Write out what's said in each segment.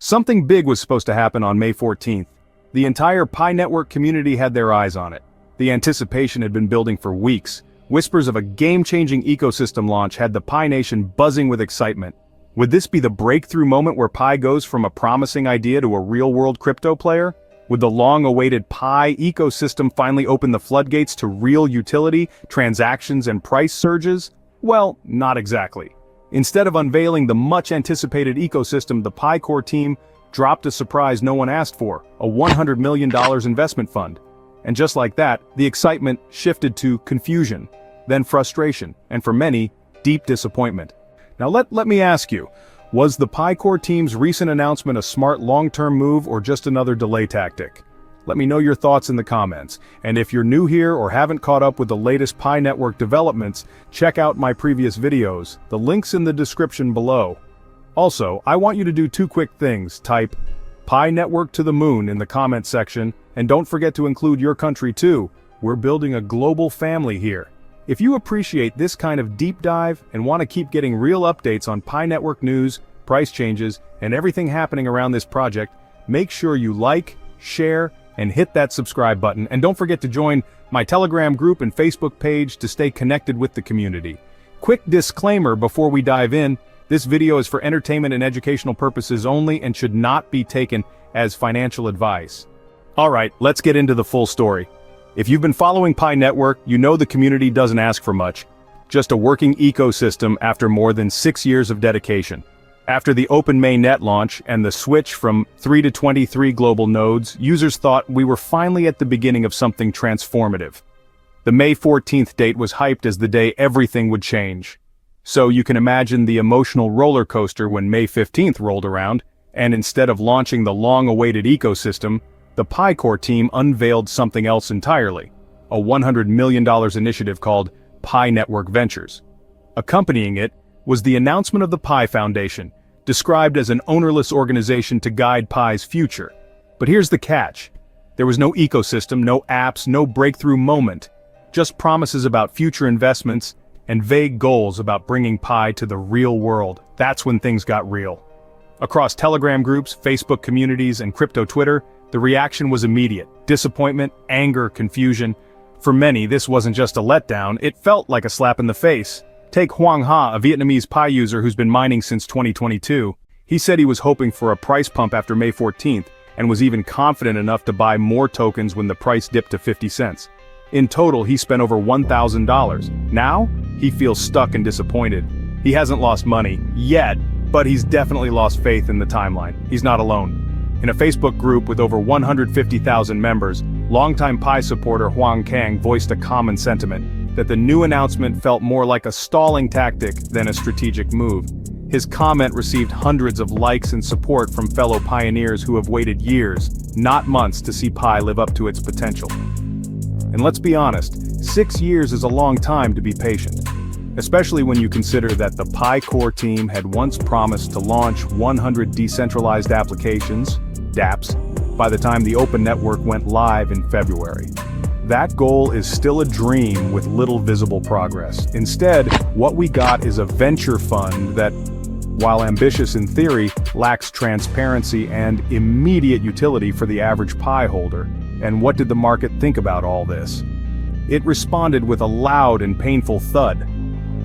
Something big was supposed to happen on May 14th. The entire Pi Network community had their eyes on it. The anticipation had been building for weeks. Whispers of a game-changing ecosystem launch had the Pi Nation buzzing with excitement. Would this be the breakthrough moment where Pi goes from a promising idea to a real-world crypto player? Would the long-awaited Pi ecosystem finally open the floodgates to real utility, transactions, and price surges? Well, not exactly. Instead of unveiling the much-anticipated ecosystem, the Pi Core team dropped a surprise no one asked for, a $100 million investment fund. And just like that, the excitement shifted to confusion, then frustration, and for many, deep disappointment. Now let me ask you, was the Pi Core team's recent announcement a smart long-term move or just another delay tactic? Let me know your thoughts in the comments, and if you're new here or haven't caught up with the latest Pi Network developments, check out my previous videos, the link's in the description below. Also, I want you to do two quick things. Type Pi Network to the moon in the comment section, and don't forget to include your country too. We're building a global family here. If you appreciate this kind of deep dive and want to keep getting real updates on Pi Network news, price changes, and everything happening around this project, make sure you like, share, and hit that subscribe button, and don't forget to join my Telegram group and Facebook page to stay connected with the community. Quick disclaimer before we dive in, this video is for entertainment and educational purposes only and should not be taken as financial advice. Alright, let's get into the full story. If you've been following Pi Network, you know the community doesn't ask for much. Just a working ecosystem after more than 6 years of dedication. After the open mainnet launch and the switch from 3 to 23 global nodes, users thought we were finally at the beginning of something transformative. The May 14th date was hyped as the day everything would change. So you can imagine the emotional roller coaster when May 15th rolled around, and instead of launching the long-awaited ecosystem, the Pi Core team unveiled something else entirely, a $100 million initiative called Pi Network Ventures. Accompanying it was the announcement of the Pi Foundation, described as an ownerless organization to guide Pi's future. But here's the catch. There was no ecosystem, no apps, no breakthrough moment, just promises about future investments and vague goals about bringing Pi to the real world. That's when things got real. Across Telegram groups, Facebook communities, and crypto Twitter, the reaction was immediate. Disappointment, anger, confusion. For many, this wasn't just a letdown, it felt like a slap in the face. Take Hoang Ha, a Vietnamese Pi user who's been mining since 2022. He said he was hoping for a price pump after May 14th, and was even confident enough to buy more tokens when the price dipped to 50 cents. In total, he spent over $1,000. Now, he feels stuck and disappointed. He hasn't lost money, yet, but he's definitely lost faith in the timeline. He's not alone. In a Facebook group with over 150,000 members, longtime Pi supporter Huang Kang voiced a common sentiment, that the new announcement felt more like a stalling tactic than a strategic move. His comment received hundreds of likes and support from fellow pioneers who have waited years, not months, to see Pi live up to its potential. And let's be honest, 6 years is a long time to be patient. Especially when you consider that the Pi Core team had once promised to launch 100 decentralized applications, dApps, by the time the open network went live in February. That goal is still a dream with little visible progress. Instead, what we got is a venture fund that, while ambitious in theory, lacks transparency and immediate utility for the average Pi holder. And what did the market think about all this? It responded with a loud and painful thud.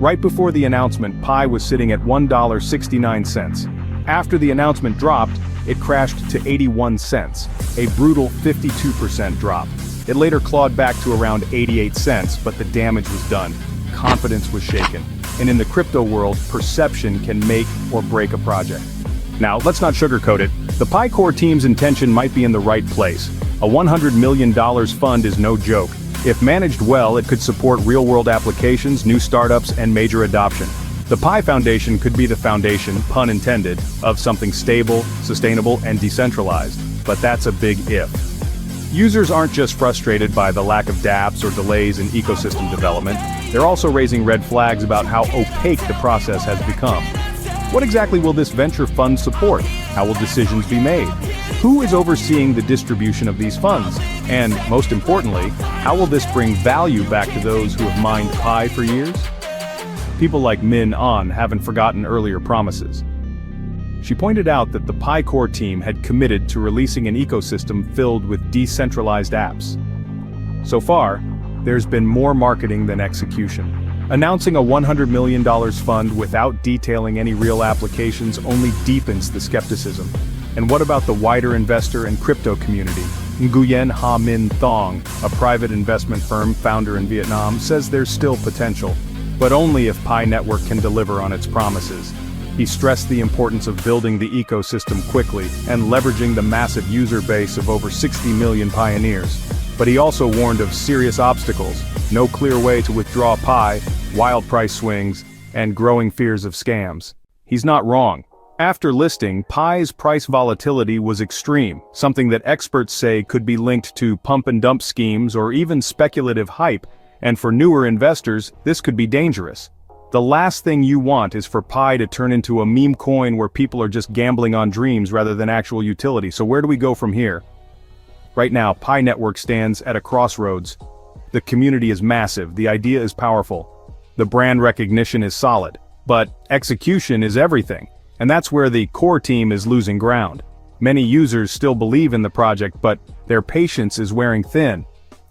Right before the announcement, Pi was sitting at $1.69. After the announcement dropped, it crashed to 81 cents, a brutal 52% drop. It later clawed back to around 88 cents, but the damage was done. Confidence was shaken. And in the crypto world, perception can make or break a project. Now, let's not sugarcoat it. The Pi Core team's intention might be in the right place. A $100 million fund is no joke. If managed well, it could support real-world applications, new startups, and major adoption. The Pi Foundation could be the foundation, pun intended, of something stable, sustainable, and decentralized. But that's a big if. Users aren't just frustrated by the lack of dApps or delays in ecosystem development, they're also raising red flags about how opaque the process has become. What exactly will this venture fund support? How will decisions be made? Who is overseeing the distribution of these funds? And, most importantly, how will this bring value back to those who have mined Pi for years? People like Min On haven't forgotten earlier promises. She pointed out that the Pi core team had committed to releasing an ecosystem filled with decentralized apps. So far, there's been more marketing than execution. Announcing a $100 million fund without detailing any real applications only deepens the skepticism. And what about the wider investor and crypto community? Nguyen Ha Minh Thong, a private investment firm founder in Vietnam, says there's still potential, but only if Pi Network can deliver on its promises. He stressed the importance of building the ecosystem quickly and leveraging the massive user base of over 60 million pioneers. But he also warned of serious obstacles: no clear way to withdraw Pi, wild price swings, and growing fears of scams. He's not wrong. After listing, Pi's price volatility was extreme, something that experts say could be linked to pump-and-dump schemes or even speculative hype, and for newer investors, this could be dangerous. The last thing you want is for Pi to turn into a meme coin where people are just gambling on dreams rather than actual utility. So where do we go from here? Right now, Pi Network stands at a crossroads. The community is massive, the idea is powerful, the brand recognition is solid, but execution is everything, and that's where the core team is losing ground. Many users still believe in the project, but their patience is wearing thin.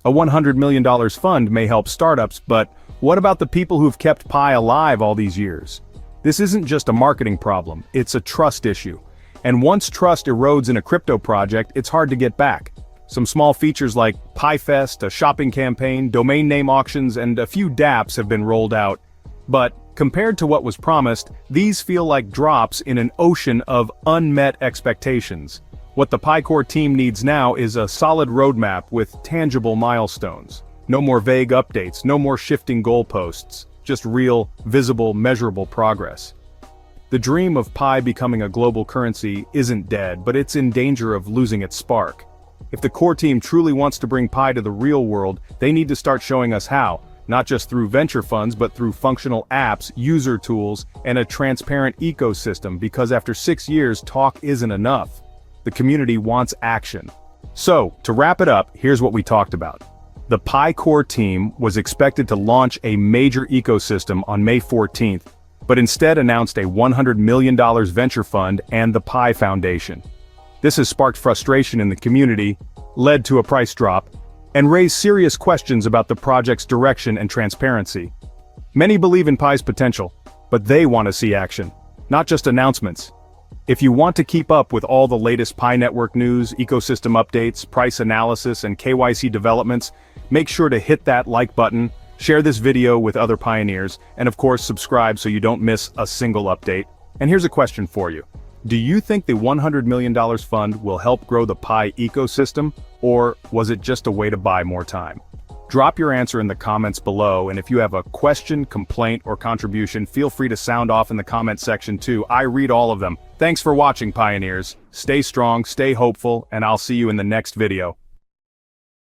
A $100 million fund may help startups, but what about the people who've kept Pi alive all these years? This isn't just a marketing problem, it's a trust issue. And once trust erodes in a crypto project, it's hard to get back. Some small features like PiFest, a shopping campaign, domain name auctions, and a few dApps have been rolled out. But compared to what was promised, these feel like drops in an ocean of unmet expectations. What the Pi core team needs now is a solid roadmap with tangible milestones. No more vague updates, no more shifting goalposts, just real, visible, measurable progress. The dream of Pi becoming a global currency isn't dead, but it's in danger of losing its spark. If the core team truly wants to bring Pi to the real world, they need to start showing us how, not just through venture funds but through functional apps, user tools, and a transparent ecosystem, because after 6 years, talk isn't enough. The community wants action. So, to wrap it up, here's what we talked about. The Pi core team was expected to launch a major ecosystem on May 14th, but instead announced a $100 million venture fund and the Pi Foundation. This has sparked frustration in the community, led to a price drop, and raised serious questions about the project's direction and transparency. Many believe in Pi's potential, but they want to see action, not just announcements. If you want to keep up with all the latest Pi Network news, ecosystem updates, price analysis, and KYC developments, make sure to hit that like button, share this video with other pioneers, and of course subscribe so you don't miss a single update. And here's a question for you. Do you think the $100 million fund will help grow the Pi ecosystem, or was it just a way to buy more time? Drop your answer in the comments below, and if you have a question, complaint, or contribution, feel free to sound off in the comment section too. I read all of them. Thanks for watching, pioneers. Stay strong, stay hopeful, and I'll see you in the next video.